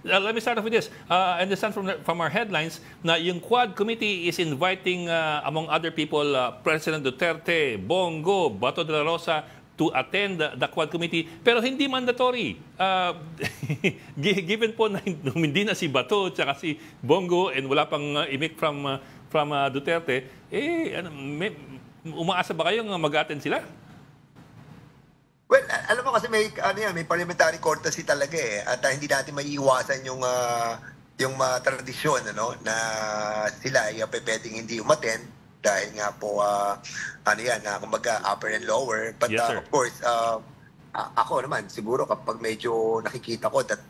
Let me start off with this. I understand from our headlines na yung Quad Committee is inviting, among other people, President Duterte, Bongo, Bato de la Rosa to attend the Quad Committee, pero hindi mandatory. Given po na hindi na si Bato at si Bongo and wala pang imik from Duterte, umaasa ba kayong mag-attend sila? Well, alam mo kasi may parliamentary courtesy talaga eh, at hindi natin maiiwasan yung tradisyon na sila ay pwedeng hindi umattend dahil nga po kumbaga upper and lower. But Yes, sir. Of course, ako naman siguro kapag medyo nakikita ko that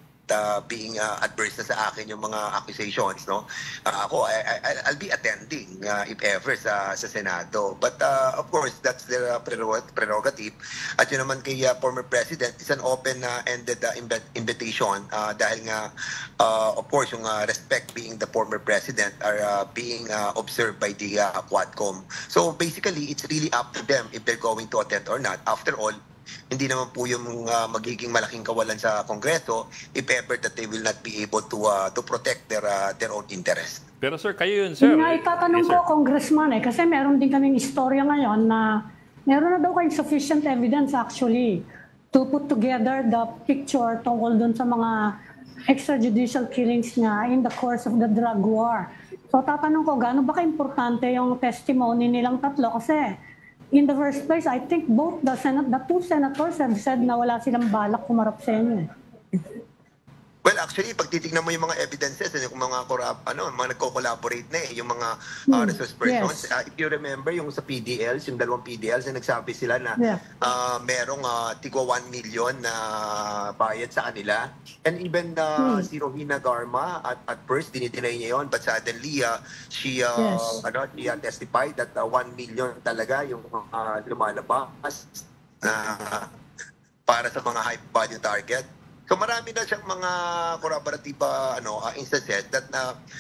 being adverse na sa akin yung mga accusations, no? Ako, I'll be attending if ever sa Senado. But of course, that's their prerogative. At yun naman kay former President, it's an open-ended invitation dahil nga, of course, yung respect being the former President are being observed by the Quadcom. So basically, it's really up to them if they're going to attend or not. After all, hindi naman po yung magiging malaking kawalan sa Kongreso if ever that they will not be able to protect their own interest. Pero sir, kayo yun, sir. Yun nga itatanong ko, Congressman, kasi meron din kaming istorya ngayon na meron na daw kayong sufficient evidence actually to put together the picture tungkol dun sa mga extrajudicial killings niya in the course of the drug war. So tatanong ko, gaano ba ka-importante yung testimony nilang tatlo? Kasi in the first place, I think both the two senators have said na wala silang balak kumarap sa inyo. Well, actually, pag titignan mo yung mga evidences, yung mga mga nagko-collaborate na yung mga resource persons. Yes. If you remember, yung sa PDLs, yung dalawang PDLs na nagsabi sila na merong tigwa 1 million na bayad sa kanila. And even si Rohina Garma, at first, dinideny niya yun. But suddenly, she testified that 1 million talaga yung lumalabas para sa mga high value target. So marami na siyang mga corroborative instances that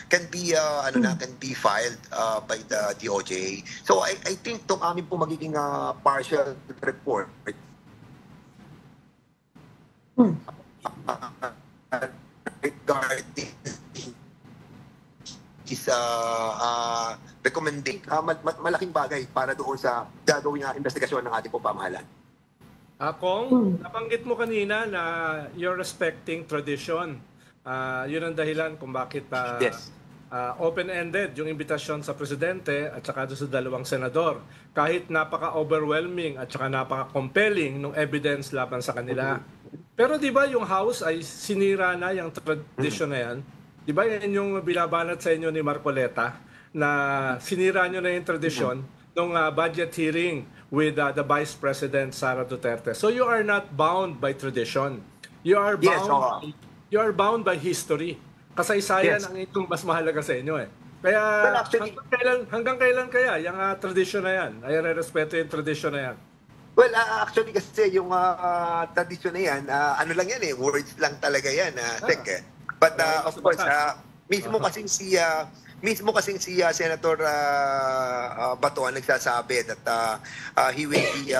can be filed by the DOJ. So I think itong amin po magiging partial report regarding is recommending malaking bagay para doon sa gagawin ng investigasyon ng ating po pamahalaan. Kung nabanggit mo kanina na you're respecting tradition, yun ang dahilan kung bakit Yes. open-ended yung imbitasyon sa presidente at saka sa dalawang senador. Kahit napaka-overwhelming at saka napaka-compelling ng evidence laban sa kanila. Pero di ba yung House ay sinira na yung tradition na yan? Di ba yan yung binabanat sa inyo ni Marcoleta na sinira nyo na yung tradition nung budget hearing with the Vice President Sara Duterte. So you are not bound by tradition. You are bound. You are bound by history. Kasaysayan ang itong mas mahalaga sa inyo eh. Kaya hanggang kailan kaya yung tradition na yan? Ay respeto yung tradition na yan. Well, actually kasi yung tradition na yan, ano lang yan eh, words lang talaga yan, Sek eh. But of course, mismo kasing si Senator Bato ang nagsasabi that he will be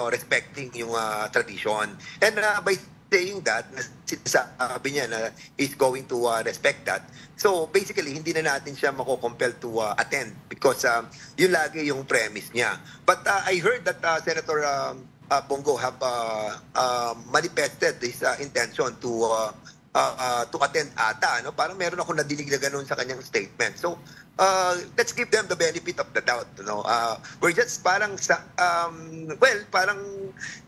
respecting yung tradition. And by saying that, sabi niya na he's going to respect that. So basically, hindi na natin siya mako-compel to attend because yun lagi yung premise niya. But I heard that Senator Bongo have manifested his intention to attend ata, no? Parang meron ako nadinig na ganun sa kanyang statement. So, let's give them the benefit of the doubt, no? We're just parang parang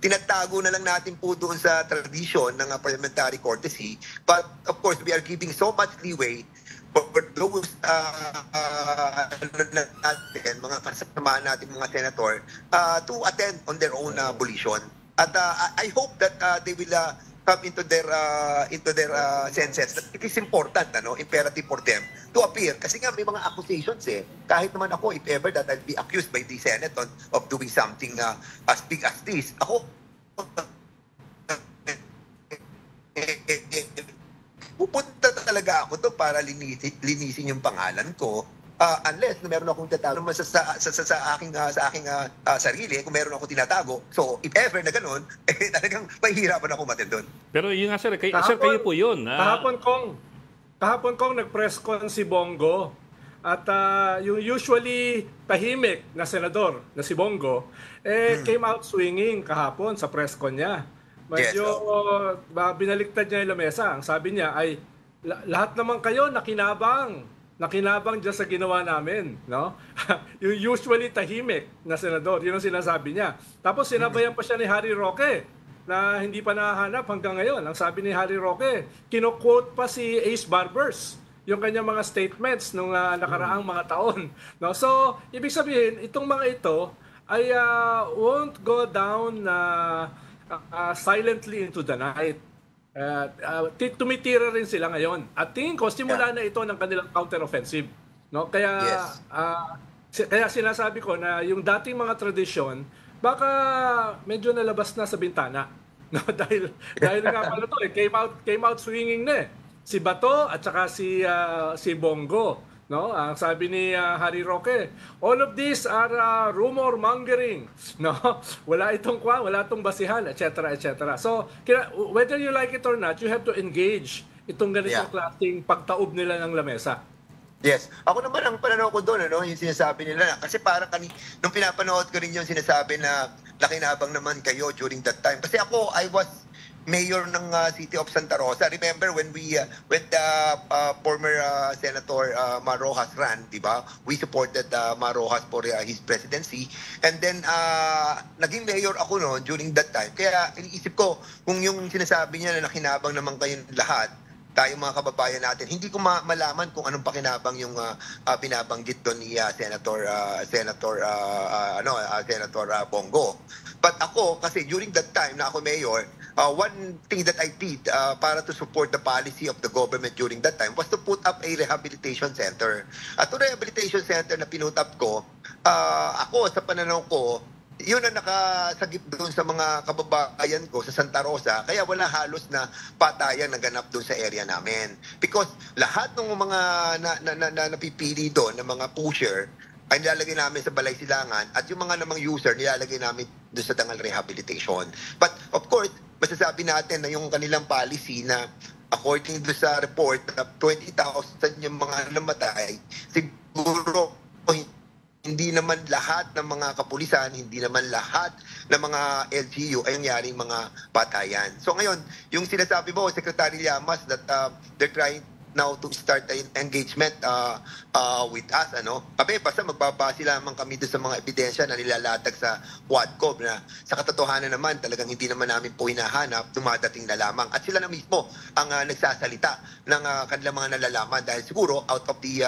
tinatago na lang natin po doon sa tradition ng parliamentary courtesy. But of course, we are giving so much leeway for those mga kasama natin mga senator to attend on their own volition. At I hope that they will come into their senses that it is important, imperative for them to appear. Kasi nga may mga accusations eh. Kahit naman ako, if ever that I'll be accused by the Senate of doing something as big as this, ako, pupunta talaga ako to para linisin yung pangalan ko unless na meron akong tinatago naman sa aking sarili, kung meron akong tinatago. So, if ever na ganun, talagang mahihirapan ako matin doon. Pero yun nga sir, sir kayo po yun. Kahapon kong nag-press con si Bongo at yung usually tahimik na senador na si Bongo came out swinging kahapon sa press con niya. Medyo binaliktad niya yung lamesa. Ang sabi niya ay lahat naman kayo nakinabang dyan sa ginawa namin, no? Yung usually tahimik na senador, yun ang sinasabi niya. Tapos sinabayan pa siya ni Harry Roque na hindi pa nahahanap hanggang ngayon. Ang sabi ni Harry Roque, kino-quote pa si Ace Barbers yung kanyang mga statements nung nakaraang mga taon. No? So, ibig sabihin, itong mga ito ay won't go down silently into the night. Tumitira rin sila ngayon. At tingin ko, simula na ito ng kanilang counter-offensive. No? Kaya, kaya sinasabi ko na yung dating mga tradisyon, baka medyo nalabas na sa bintana. No? dahil nga pala ito, came out swinging na si Bato at saka si Bongo. No? Ang sabi ni Harry Roque, all of these are rumor mongering. No? Wala itong basihan, etc. etc. So, whether you like it or not, you have to engage itong ganitong klaseng pagtaob nila ng lamesa. Yes. Ako naman ang pananaw ko doon, yung sinasabi nila. Kasi parang nung pinapanood ko rin yung sinasabi na nakinabang naman kayo during that time. Kasi ako, I was mayor ng City of Santa Rosa. Remember when former Senator Mar Rojas ran, di ba? We supported Mar Rojas for his presidency. And then, naging mayor ako noon during that time. Kaya iniisip ko, kung yung sinasabi niya na nakinabang naman kayong lahat, tayong mga kababayan natin, hindi ko malaman kung anong pakinabang yung binabanggit doon ni Senator Bongo. But ako, kasi during that time na ako mayor, one thing that I did para to support the policy of the government during that time was to put up a rehabilitation center. At yung rehabilitation center na pinut up ko, ako sa pananaw ko, yun ang nakasagip doon sa mga kababayan ko sa Santa Rosa, kaya wala halos na patayan na ganap doon sa area namin. Because lahat ng mga napipili doon, ng mga pusher, ay nilalagay namin sa Balay Silangan, at yung mga namang user nilalagay namin doon sa Dangal Rehabilitation. But of course, masasabi natin na yung kanilang policy na according to sa report na 20,000 yung mga namatay, siguro hindi naman lahat ng mga kapulisan, hindi naman lahat ng mga LGU ay nangyaring mga patayan. So ngayon, yung sinasabi mo, Secretary Llamas, that they're trying now to start an engagement with us, basta magbabase lamang kami doon sa mga ebidensya na nilalatag sa Quadcom na sa katotohanan naman talagang hindi naman namin po hinahanap, dumadating na lamang. At sila na mismo ang nagsasalita ng kanilang mga nalalaman dahil siguro out of the,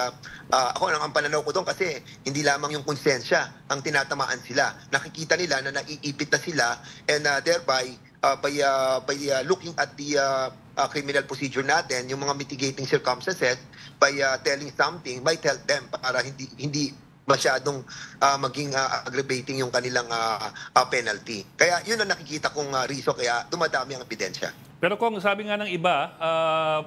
ako ang pananaw ko doon kasi hindi lamang yung konsensya ang tinatamaan sila. Nakikita nila na naiipit na sila and thereby by looking at the criminal procedure natin, yung mga mitigating circumstances, by telling something might help them para hindi masyadong maging aggravating yung kanilang penalty. Kaya yun ang nakikita kong reason kaya dumadami ang ebidensya. Pero kung sabi nga ng iba,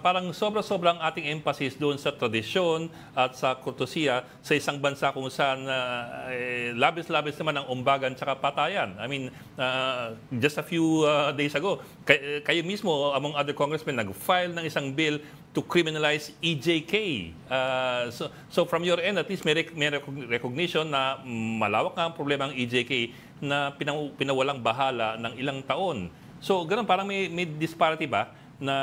parang sobra-sobrang ating emphasis doon sa tradisyon at sa kurtesiya sa isang bansa kung saan labis-labis naman ang umbagan tsaka patayan. I mean, just a few days ago, kayo mismo, among other congressmen, nag-file ng isang bill to criminalize EJK. So from your end, at least may recognition na malawak nga ang problema ng EJK na pinawalang bahala ng ilang taon. So, ganun, parang may disparity ba na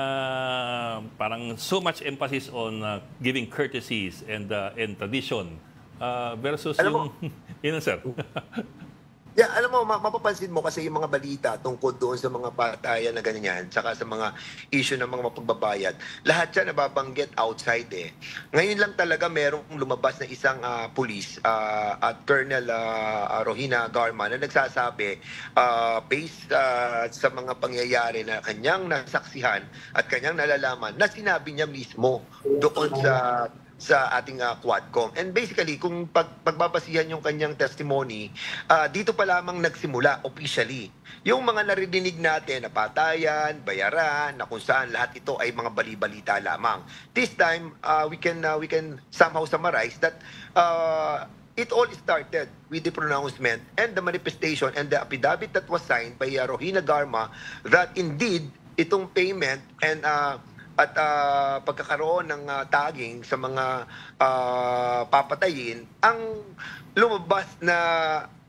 parang so much emphasis on giving courtesies and tradition versus yung... Yun, sir. Yeah, alam mo, mapapansin mo kasi yung mga balita tungkol doon sa mga patayan na ganyan, tsaka sa mga issue ng mga mapagbabayad, lahat yan nababanggit outside eh. Ngayon lang talaga merong lumabas na isang police at Colonel Rohina Garma na nagsasabi based sa mga pangyayari na kanyang nasaksihan at kanyang nalalaman na sinabi niya mismo doon sa ating Quadcom. And basically, kung pagbabasihan yung kanyang testimony, dito pa lamang nagsimula officially. Yung mga naririnig natin na patayan, bayaran, na kung saan lahat ito ay mga bali-balita lamang. This time, we can somehow summarize that it all started with the pronouncement and the manifestation and the affidavit that was signed by Rohina Garma that indeed itong payment and at pagkakaroon ng tagging sa mga papatayin ang lumabas na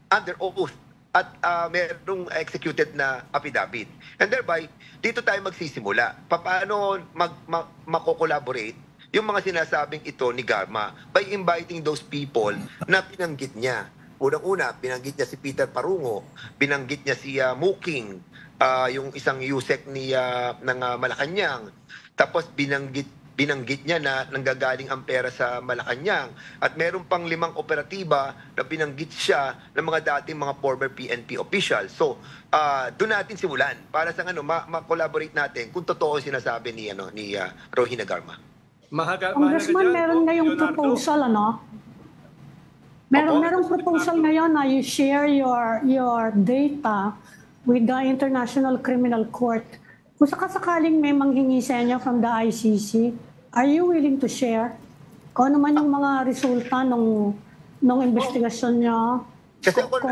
under oath at merong executed na affidavit. And thereby, dito tayo magsisimula. Paano mako-collaborate yung mga sinasabing ito ni Garma by inviting those people na pinanggit niya. Unang-una, binanggit niya si Peter Parungo, binanggit niya si Muking, yung isang USEC ng Malacanang. Tapos binanggit niya na nanggagaling ang pera sa Malacanang. At meron pang 5 operatiba na binanggit siya ng mga dating mga former PNP officials. So, doon natin simulan para sa ma-collaborate natin kung totoo sinasabi ni Rohina Garma. Congressman, meron ngayong proposal, Merong proposal ngayon na you share your data with the International Criminal Court. Kung sakasakaling may manghingi sa inyo from the ICC, are you willing to share kung ano man yung mga resulta ng investigasyon nyo? Kasi ako,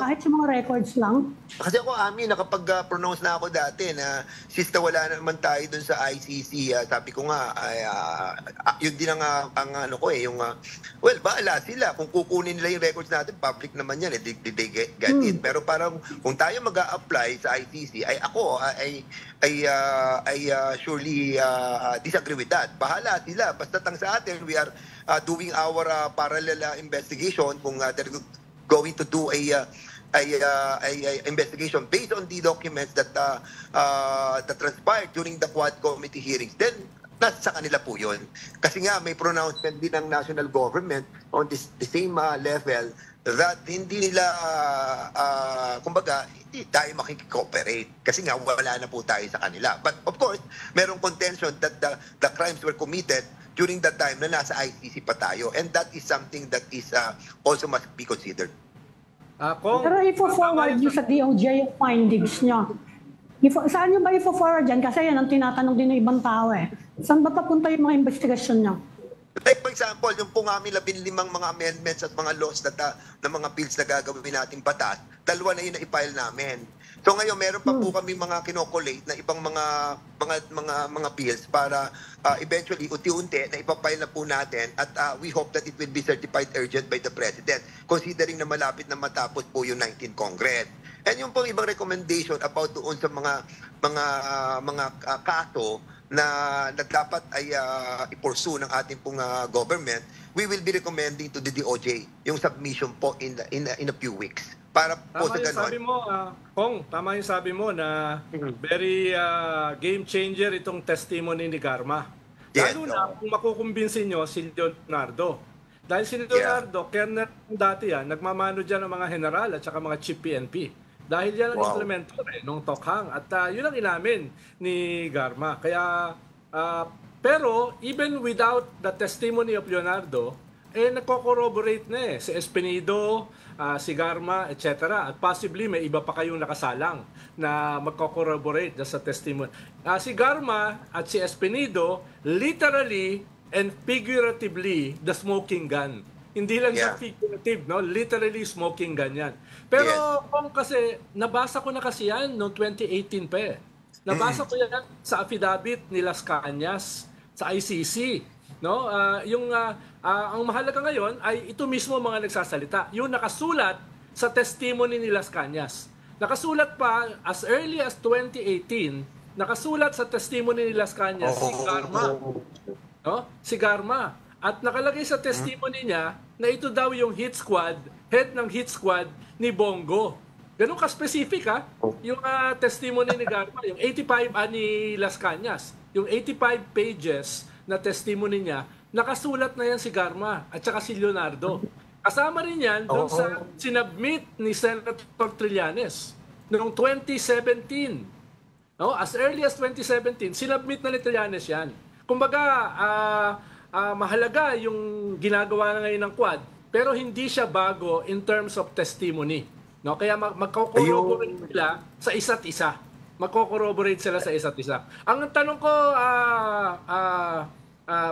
kahit sa mga records lang? Kasi ako, nakapag-pronounce na ako dati na sista wala na naman tayo dun sa ICC. Sabi ko nga, yun din ang ano ko well, baala sila. Kung kukunin nila yung records natin, public naman yan. They get it. Pero parang kung tayo mag-a-apply sa ICC, ako surely disagree with that. Bahala sila. Basta tang sa atin, we are doing our parallel investigation kung they're going to do a investigation based on the documents that transpired during the Quad Committee hearings. Then nasa kanila po yun. Kasi nga may pronouncement din ng national government on the same level that hindi nila kumbaga hindi tayo makikooperate kasi nga wala na po tayo sa kanila. But of course, merong contention that the crimes were committed during that time na nasa ICC pa tayo. And that is something that is also must be considered. Pero ifo-forward nyo sa DOJ yung findings nyo. Saan nyo ba ifo-forward yan? Kasi yan ang tinatanong din ng ibang tao Saan ba papunta yung mga investigasyon nyo? Like for example, yung po aming 15 mga amendments at mga laws na mga bills na gagawin natin batas, 2 na yun na i-file namin. So ngayon meron pa po kami mga kinokolate na ibang mga bills para eventually unti-unti na ipapile na po natin at we hope that it will be certified urgent by the President considering na malapit na matapos po yung 19th Congress. And yung pong ibang recommendation about doon sa mga kaso na dapat ay i-pursue ng ating pong government, we will be recommending to the DOJ yung submission po in a few weeks. Para po sa ganon. Sabi mo, Kong, tama yung sabi mo na very game changer itong testimony ni Garma. Yes, Lalo na kung makukumbinsin nyo si Leonardo. Dahil si Leonardo, kernel dati nagmamano dyan ng mga general at saka mga chief PNP. Dahil yan ang implementor nung Tokhang. At yun ang inamin ni Garma. Kaya, pero even without the testimony of Leonardo, nagko-corroborate na si Espinido, si Garma, etc. At possibly may iba pa kayong nakasalang na magko-corroborate sa testimony. Si Garma at si Espinido, literally and figuratively, the smoking gun. Hindi lang siya figurative, literally smoking gun yan. Pero kung kasi, nabasa ko na kasi yan noong 2018 pa Nabasa ko yan sa affidavit ni Las Cañas sa ICC. Ang mahalaga ngayon ay ito mismo mga nagsasalita. Yung nakasulat sa testimony ni Las Cañas. Nakasulat pa as early as 2018, nakasulat sa testimony ni Las Cañas si Garma. Si Garma. At nakalagay sa testimony niya na ito daw yung head ng hit squad ni Bongo. Ganun ka-specific yung testimony ni Garma, yung 85 ni Las Cañas, yung 85 pages na testimony niya, nakasulat na yan si Garma at saka si Leonardo. Kasama rin yan doon sa sinubmit ni Senator Trillanes noong 2017. As early as 2017, sinubmit na ni Trillanes yan. Kumbaga, mahalaga yung ginagawa na ngayon ng Quad, pero hindi siya bago in terms of testimony. No? Kaya magko-corroborate sila sa isa't isa. Magko-corroborate sila sa isa't isa. Ang tanong ko,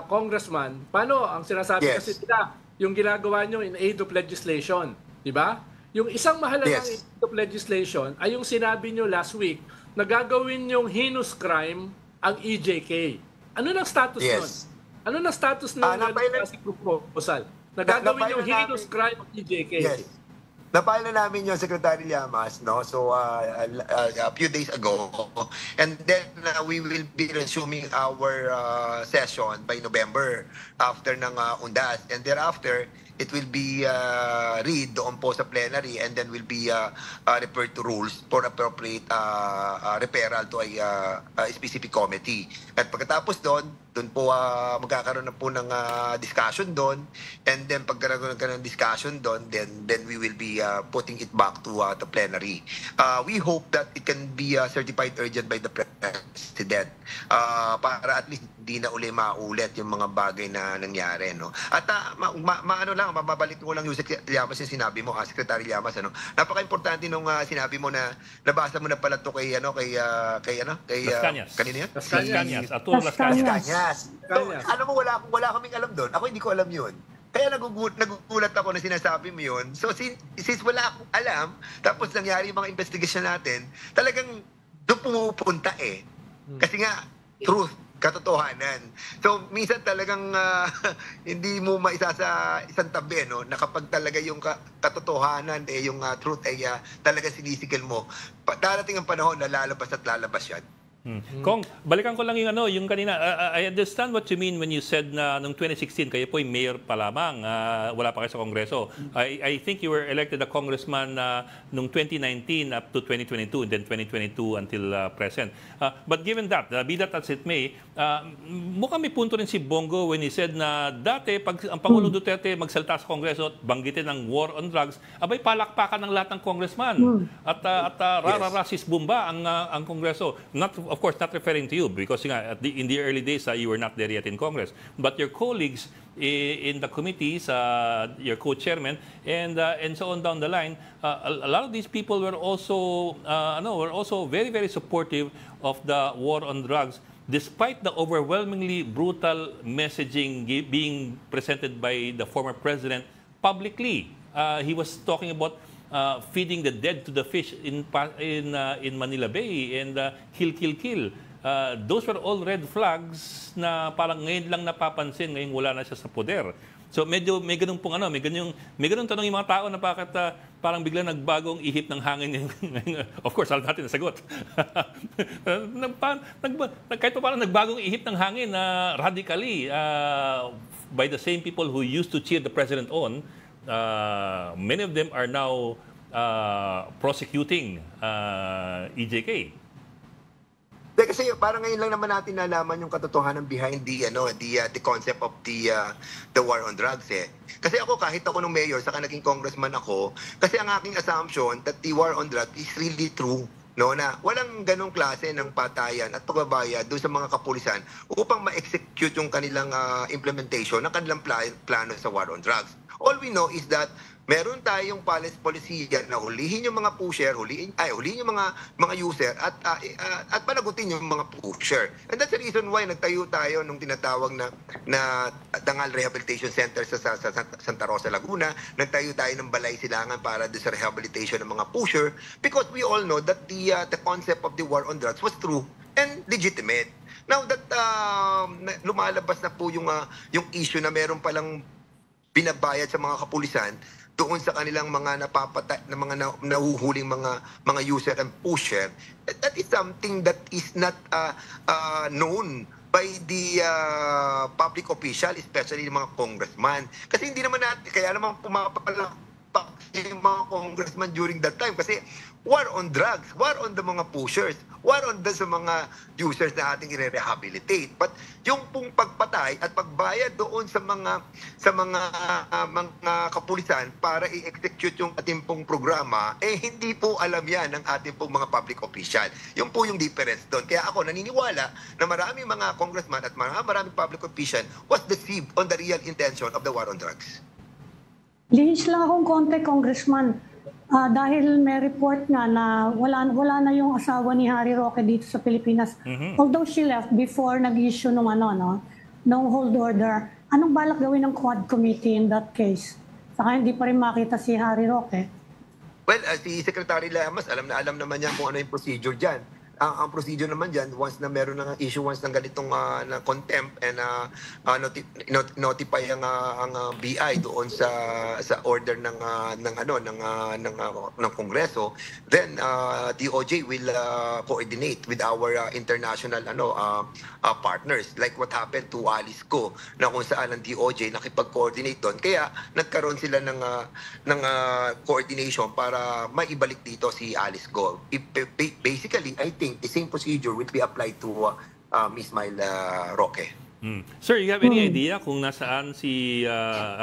Congressman, paano ang sinasabi kasi nila, yung ginagawa nyo in aid of legislation, di ba? Yung isang mahalagang aid of legislation ay yung sinabi nyo last week na gagawin yung heinous crime ang EJK. Ano nang status nun? Ano nang status ng proposal? Na gagawin yung heinous crime ang EJK. Yes. Napile na namin yung Secretary Llamas, no? So, a few days ago. And then, we will be resuming our session by November after ng UNDAS. And thereafter, it will be read doon po sa plenary and then will be referred to rules for appropriate referral to a specific committee. At pagkatapos doon po magkakaroon na po ng discussion doon, and then pagkaroon ng discussion doon, then we will be putting it back to the plenary. We hope that it can be certified urgent by the President para at least hindi na uli maulit yung mga bagay na nangyari, no? At ano lang, mababalik ko lang yung Llamas yung sinabi mo, Secretary Llamas, ano? Napaka-importante nung sinabi mo na nabasa mo na pala to kay Las Cañas. Kanina yan? Las Cañas. Arturo Las Cañas. So, alam mo, wala kaming alam doon. Ako hindi ko alam yun. Kaya nagugulat ako na sinasabi mo yun. So, since wala akong alam, tapos nangyari yung mga investigation natin, talagang doon pumupunta eh. Kasi nga, truth, katotohanan. So, minsan talagang hindi mo maisa sa isang tabi, no? Na kapag talaga yung katotohanan, yung truth ay talaga sinisikil mo, darating ang panahon na lalabas at lalabas yan. Kong, balikan ko lang yung kanina. I understand what you mean when you said na noong 2016 kayo po yung mayor pa lamang, wala pa kayo sa Kongreso. I think you were elected a congressman noong 2019 up to 2022 and then 2022 until present. But given that, be that as it may, mukhang may punto rin si Bongo when he said na dati pag ang Pangulong Duterte magsalita sa Kongreso at banggitin ang war on drugs, abay palakpakan ng lahat ng congressman. At rarasis bumba ang Kongreso. Of course, not referring to you because in the early days, you were not there yet in Congress. But your colleagues in the committees, your co-chairman, and so on down the line, a lot of these people were also very, very supportive of the war on drugs, despite the overwhelmingly brutal messaging being presented by the former president publicly. He was talking about feeding the dead to the fish in Manila Bay and kill. Those were all red flags na parang ngayon lang napapansin, ngayon wala na siya sa poder. So medyo may ganung pong may ganung tanong yung mga tao na bakit parang bigla nagbagong ihip ng hangin. Of course, alam natin nasagot. Kahit pa parang nagbagong ihip ng hangin na radically by the same people who used to cheer the president on. Many of them are now prosecuting EJK. Kasi parang ngayon lang naman natin nalaman yung katotohanan behind the concept of the war on drugs eh. Kasi kahit ako nung mayor saka naging congressman ako, kasi ang aking assumption that the war on drugs is really true. No, na walang ganong klase ng patayan at pagbabayad doon sa mga kapulisan upang ma-execute yung kanilang implementation ng kanilang plano sa war on drugs. All we know is that meron tayong polisiya na hulihin yung mga pusher, hulihin yung mga user at panagutin yung mga pusher. And that's the reason why nagtayo tayo nung tinatawag na Dangal Rehabilitation Center sa Santa Rosa, Laguna. Nagtayo tayo ng Balay Silangan para sa rehabilitation ng mga pusher because we all know that the concept of the war on drugs was true and legitimate. Now that lumalabas na po yung issue na meron palang binabayad sa mga kapulisan doon sa kanilang mga napapatay na mga nahuhuling mga user and pusher, that is something that is not known by the public official, especially yung mga congressman. Kasi hindi naman natin, kaya naman pa yung mga congressman during that time kasi war on drugs, war on the mga pushers, war on the sa mga users na ating i-rehabilitate. But yung pong pagpatay at pagbayad doon sa mga mga kapulisan para i-execute yung ating pong programa, hindi po alam yan ng ating pong mga public official. Yung po yung difference doon. Kaya ako naniniwala na maraming mga congressman at maraming public official was deceived on the real intention of the war on drugs. Lihis lang akong konti, Congressman. Dahil may report nga na wala na yung asawa ni Harry Roque dito sa Pilipinas. Although she left before nag-issue nung nung hold order. Anong balak gawin ng Quad Committee in that case? Saka hindi pa rin makita si Harry Roque. Well, si Secretary Lamas, alam naman niya kung ano yung procedure dyan. Ang procedure naman dyan, once na meron ng issuance ng ganitong na contempt and notify ang BI doon sa order ng Kongreso, then DOJ will coordinate with our international partners, like what happened to Alice Go, na kung saan ang DOJ nakipag-coordinate doon. Kaya nagkaroon sila ng coordination para maibalik dito si Alice Go. Basically, I think the same procedure will be applied to Ms. Myla Roque. Sir, you have any idea kung nasaan si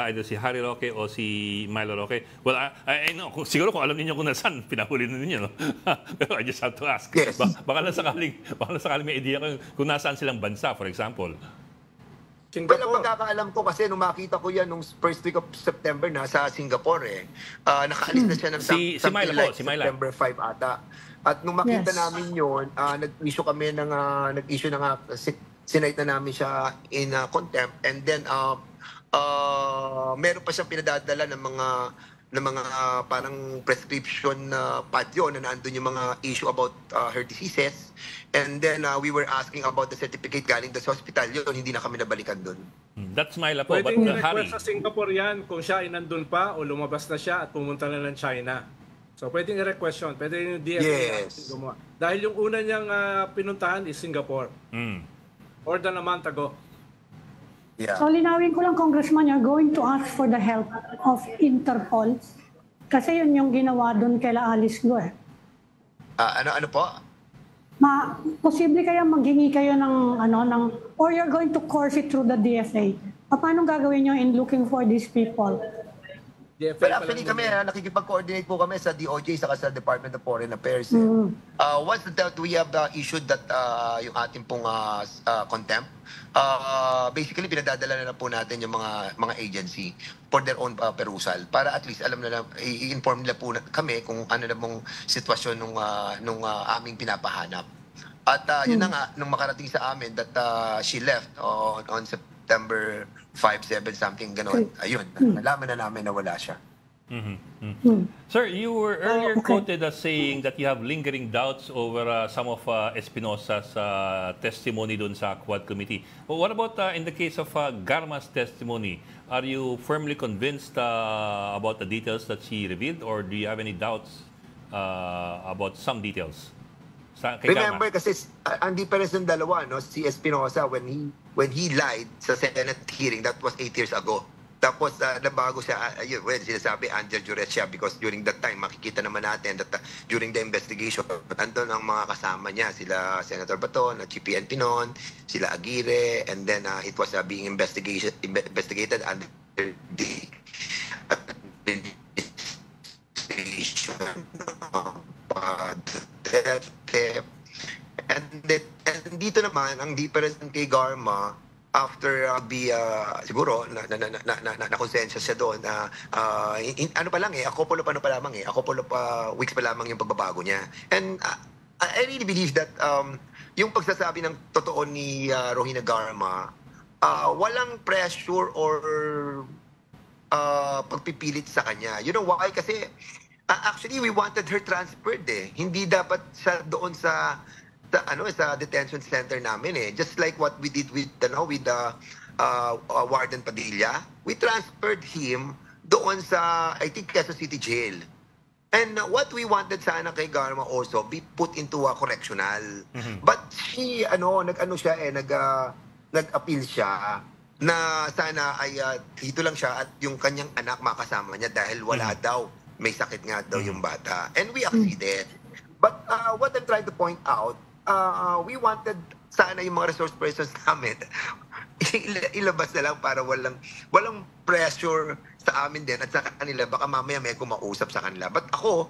either si Harry Roque o si Myla Roque? Well, I know, siguro kung alam niyo kung nasaan, pinahuli na ninyo, no? Pero I just have to ask. Yes. Baka lang sakaling may idea kung nasaan silang bansa, for example. Well, ang pagkakaalam ko kasi nung makita ko yan nung first week of September nasa Singapore nakaalis na siya ng something like September 5 ata. At nung makita namin yon, nag-issue kami sinight na namin siya in contempt, and then meron pa siyang pinadadala ng mga parang prescription pad yun na nandun yung mga issue about her diseases, and then we were asking about the certificate galing sa hospital. Yun, hindi na kami nabalikan dun. That's Myla po, but Pwedeng Harry. i-request sa Singapore yan kung siya ay nandun pa o lumabas na siya at pumunta na ng China. So pwedeng i-request yun. Pwede yung DFA gumawa. Dahil yung una niyang pinuntahan is Singapore. More than a month ago. Yeah. So linawin ko lang, Congressman, you're going to ask for the help of Interpol kasi yun yung ginawa doon kaila Alice Go. Ano po? Posible kaya maghingi kayo ng or you're going to course it through the DFA. Paano gagawin nyo in looking for these people? Well, actually kami, nakikipag-coordinate po kami sa DOJ saka sa Department of Foreign Affairs. Once that we have issued that yung ating pong contempt, basically pinadadala na po natin yung mga agency for their own perusal para at least alam na i-inform nila po kami kung ano na mong sitwasyon nung aming pinapahanap. At yun na nga, nung makarating sa amin that she left on September 5, 7, something ganon. Ayun, nalaman na namin na wala siya. Sir, you were earlier quoted as saying that you have lingering doubts over some of Espinosa's testimony dun sa Quad Committee. But what about in the case of Garma's testimony? Are you firmly convinced about the details that she revealed, or do you have any doubts about some details? Remember kasi ang difference ng dalawa, no, si Espinosa when he lied sa Senate hearing, that was 8 years ago. Tapos nabago siya, sinasabi under duress siya because during that time makikita naman natin that during the investigation andun ang mga kasama niya, sila Senator Baton, si PNP noon, sila Aguirre, and then it was being investigated under the administration and dito naman ang difference kay Garma after siguro na konsensya siya doon ano pa lang a couple of weeks pa lamang yung pagbabago niya, and I really believe that yung pagsasabi ng totoo ni Rohina Garma, walang pressure or pagpipilit sa kanya. You know why? Kasi actually, we wanted her transferred Hindi dapat siya doon sa detention center namin Just like what we did with Warden Padilla. We transferred him doon sa, I think, Quezon City Jail. And what we wanted sana kay Garma also be put into a correctional. But she, nag-appeal siya. na sana ay dito lang siya at yung kanyang anak makasama niya dahil wala daw, may sakit nga daw yung bata. And we acceded. But what I'm trying to point out, we wanted sana yung mga resource persons namin ilabas na lang para walang pressure sa amin din at sa kanila. Baka mamaya may kumausap sa kanila. But ako,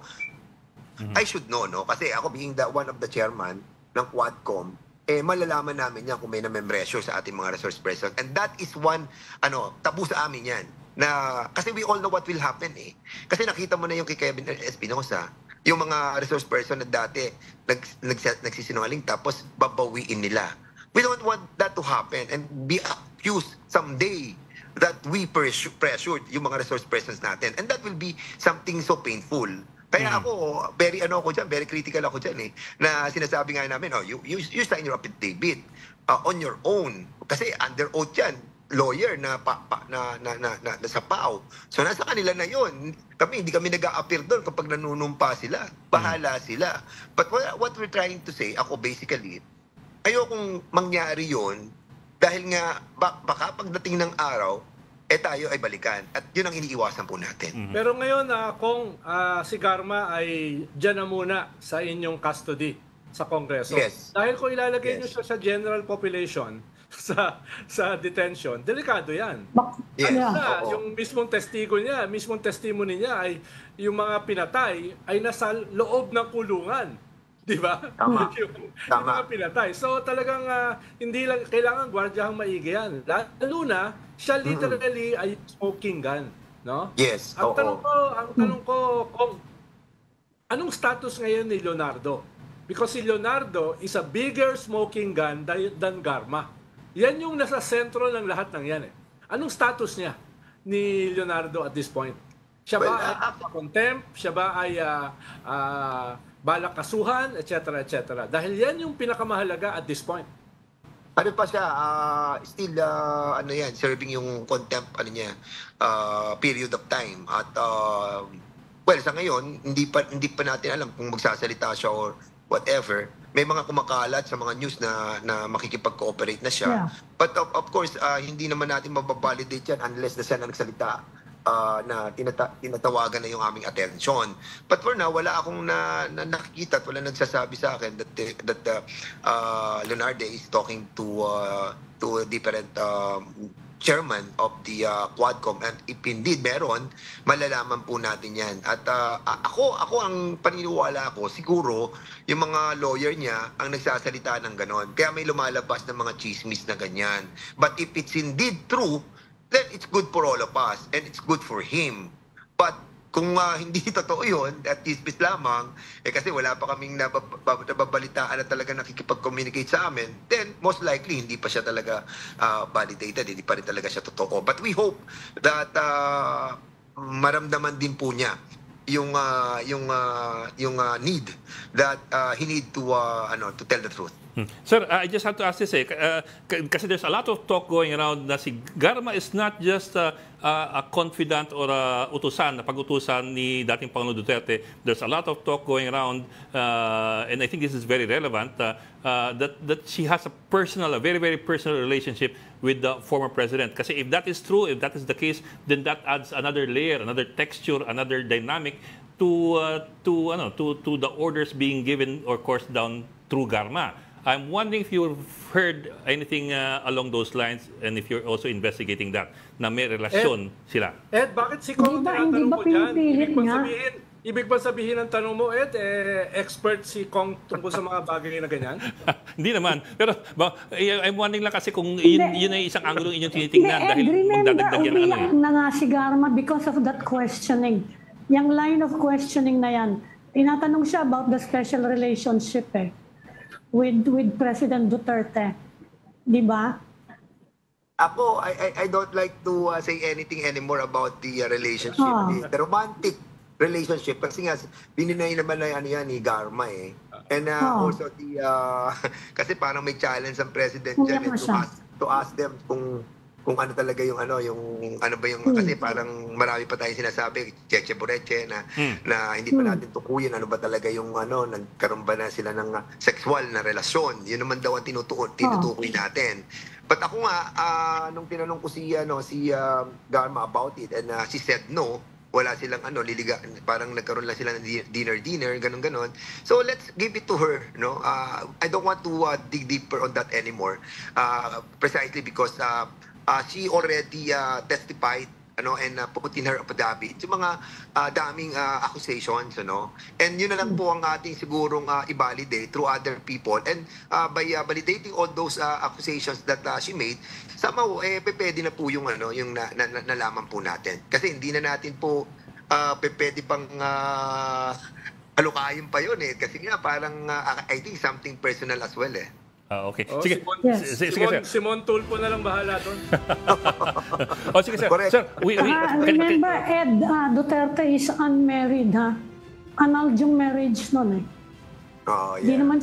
I should know, no? Kasi ako being one of the chairman ng Quadcom, malalaman namin yan kung may namembressure sa ating mga resource person. And that is one, tabu sa amin yan. Kasi we all know what will happen eh. Kasi nakita mo na yung kay Kevin Espinosa, yung mga resource person na dati nagsisinungaling tapos babawiin nila. We don't want that to happen and be accused someday that we pressured yung mga resource persons natin. And that will be something so painful. Kaya ako, very critical ako dyan eh. Na sinasabi nga namin, you sign your affidavit on your own. Kasi under oath yan, lawyer na sa PAO. So nasa kanila na yun. Hindi kami nag-a-appear doon kapag nanunumpa sila. Bahala sila. But what we're trying to say, ako basically, ayokong mangyari yun dahil nga baka pagdating ng araw, tayo ay balikan. At yun ang iniiwasan po natin. Pero ngayon, kung si Garma ay dyan na muna sa inyong custody sa Kongreso. Yes. Dahil kung ilalagay nyo siya sa general population, sa detention, delikado yan. Yes. Yung mismong testimony niya ay yung mga pinatay ay nasa loob ng kulungan. Di ba? Tama. yung Tama. mga pinatay. So talagang hindi lang kailangan gwardyahang maigi yan. Lalo na, siya literally ay smoking gun. No? Yes. Ang tanong ko, kung anong status ngayon ni Leonardo? Because si Leonardo is a bigger smoking gun than Garma. Yan yung nasa sentro ng lahat ng yan eh. Anong status niya ni Leonardo at this point? Siya ba ay contempt? Siya ba ay balak kasuhan, etc., etc. Dahil yan yung pinakamahalaga at this point. Ano pa siya, still, serving yung contempt, period of time. At, sa ngayon, hindi pa natin alam kung magsasalita siya or whatever. May mga kumakalat sa mga news na makikipag-cooperate na siya. Yeah. But of course, hindi naman natin mababalidate yan unless na siya nagsalita na tinatawagan na yung aming attention. But for now, wala akong nakikita at wala nagsasabi sa akin that Leonardo is talking to a different chairman of the Quadcom. And if indeed meron, malalaman po natin yan. At ako ang paniniwala ko, siguro yung mga lawyer niya ang nagsasalita ng ganon. Kaya may lumalabas ng mga chismis na ganyan. But if it's indeed true, then it's good for all of us and it's good for him. But kung hindi totoo yun, at chismis lamang, kasi wala pa kaming nababalitaan na talaga nakikipag-communicate sa amin, then most likely hindi pa siya talaga validated, hindi pa rin talaga siya totoo. But we hope that maramdaman din po niya yung need that he need to tell the truth. Sir, I just have to ask this kasi there's a lot of talk going around na si Garma is not just a confidant or utusan, pag-utusan ni dating Pangulong Duterte. There's a lot of talk going around and I think this is very relevant that she has a very, very personal relationship with the former president. Kasi if that is true, if that is the case, then that adds another layer, another texture, another dynamic to the orders being given or coursed down through Garma. I'm wondering if you've heard anything along those lines and if you're also investigating that, na may relasyon sila. Ed, bakit si Kong tinatanong mo dyan? Ibig ba sabihin ang tanong mo, Ed, expert si Kong tungkol sa mga bagay na ganyan? Hindi naman. Pero I'm wondering lang kasi kung yun ay isang angulo inyong tinitingnan dahil magdadagdag yan ng na nga si Garma because of that questioning. Yung line of questioning na yan, tinatanong siya about the special relationship with President Duterte. Di ba? Ako, I don't like to say anything anymore about the relationship. The romantic relationship. Kasi nga, bininay naman na yan ni Garma eh. And also, kasi parang may challenge ang president dyan to ask them kung kung ano talaga yung kasi parang marami pa tayong sinasabi, Cheche Boreche na hindi pa natin tukuyin ano ba talaga yung nagkaroon ba na sila ng sexual na relasyon. Yun naman daw ang tinutukoy natin. But ako nga nung tinanong ko si Garma about it, and she said no, wala silang parang nagkaroon lang sila ng dinner ganon. So let's give it to her, no. I don't want to dig deeper on that anymore, precisely because she already testified and put in her affidavit yung mga daming accusations, and yun na lang po ang ating sigurong i-validate through other people, and by validating all those accusations that she made, somehow pwede na po yung yung nalaman po natin, kasi hindi na natin po pwede pang alukayin pa yun kasi nga parang I think something personal as well Okay. Oh, Sige. Sige, sir. Simon Tulfo na lang bahala doon. Sige, sir. Correct. Sir, Remember, Ed, Duterte is unmarried, ha? Annulled yung marriage nun, Oh, Hindi yeah. naman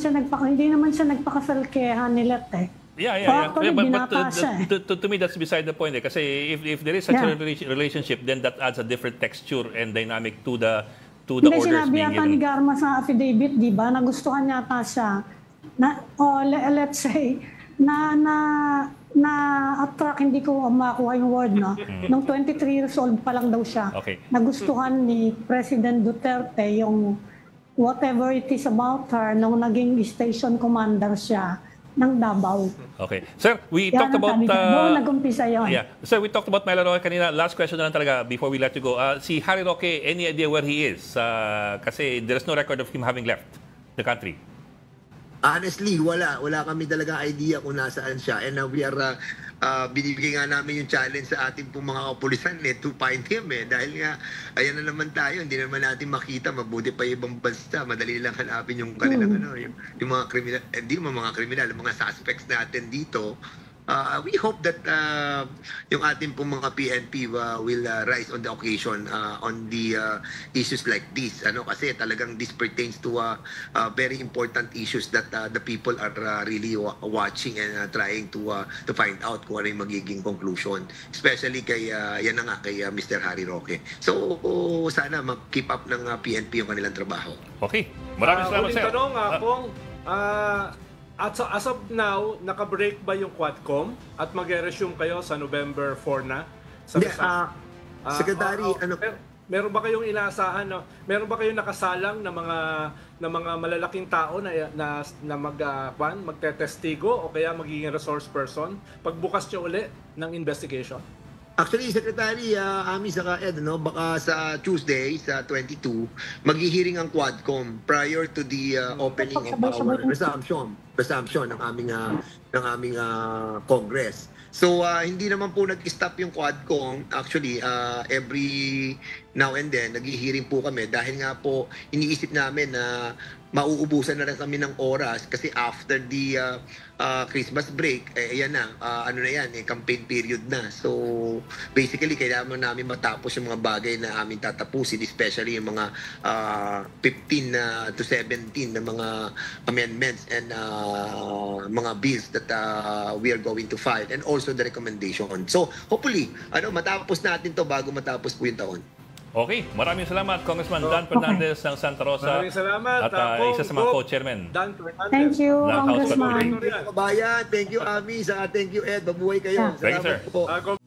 siya nagpakasal kay Hanilet, Yeah. Actually, binata siya, To me, that's beside the point. Kasi if there is such a relationship, then that adds a different texture and dynamic to the Hindi, orders sinabi being yata ni given. Garma sa affidavit, di ba? Nagustuhan yata siya let's say, na-attract, hindi ko makuha yung word, Nung 23 years old pa lang daw siya. Okay. Nagustuhan ni President Duterte yung whatever it is about her nung naging station commander siya ng Davao. Okay. Sir, we Yan talked ang about... sabi niya. Doon nag-umpisa yun. Yeah. Sir, we talked about Myla Roque kanina. Last question na lang talaga before we let you go. Si Harry Roque, any idea where he is? Kasi there's no record of him having left the country. Honestly, wala kami talaga idea kung nasaan siya, and we are binibigay nga namin yung challenge sa ating pong mga kapulisan to find him dahil nga ayan na naman tayo, hindi naman natin makita, mabuti pa yung ibang bansa, madali lang hanapin yung kanilang yung mga kriminal, hindi mga kriminal, mga suspects natin dito. We hope that yung ating pong mga PNP will rise on the occasion on the issues like this. Kasi talagang this pertains to very important issues that the people are really watching and trying to find out kung ano yung magiging conclusion. Especially kay Mr. Harry Roque. So sana mag-keep up ng PNP yung kanilang trabaho. Okay. Maraming salamat, sir. Uling tanong, as of now, naka-break ba yung Quadcom at mag-resume kayo sa November 4 na? Secretary, meron ba kayong inaasahan, meron ba kayong nakasalang na mga malalaking tao na magtetestigo o kaya magiging resource person pagbukas nyo uli ng investigation? Actually, Secretary Ami saka Ed, baka sa Tuesday, sa 22, maghihiring ang Quadcom prior to the opening of our resumption ng aming Congress. So, hindi naman po nag-stop yung Quadcom. Actually, every now and then, naghihiring po kami dahil nga po iniisip namin na mauubusan na rin kami ng oras kasi after the Christmas break, ayan na, campaign period na. So, basically, kailangan namin matapos yung mga bagay na aming tatapusin, especially yung mga 15 to 17 na mga amendments and mga bills that we are going to file, and also the recommendation. So, hopefully, matapos natin to bago matapos po yung taon. Okay, maraming salamat, Congressman Dan Fernandez ng Santa Rosa. Maraming salamat. At isa sa mga co-chairman. Dan Fernandez. Thank you, Ng House Congressman. Thank you, kabayan. Thank you, Ami. Thank you, Ed. Mabuhay kayo. Thank you, sir. Salamat po.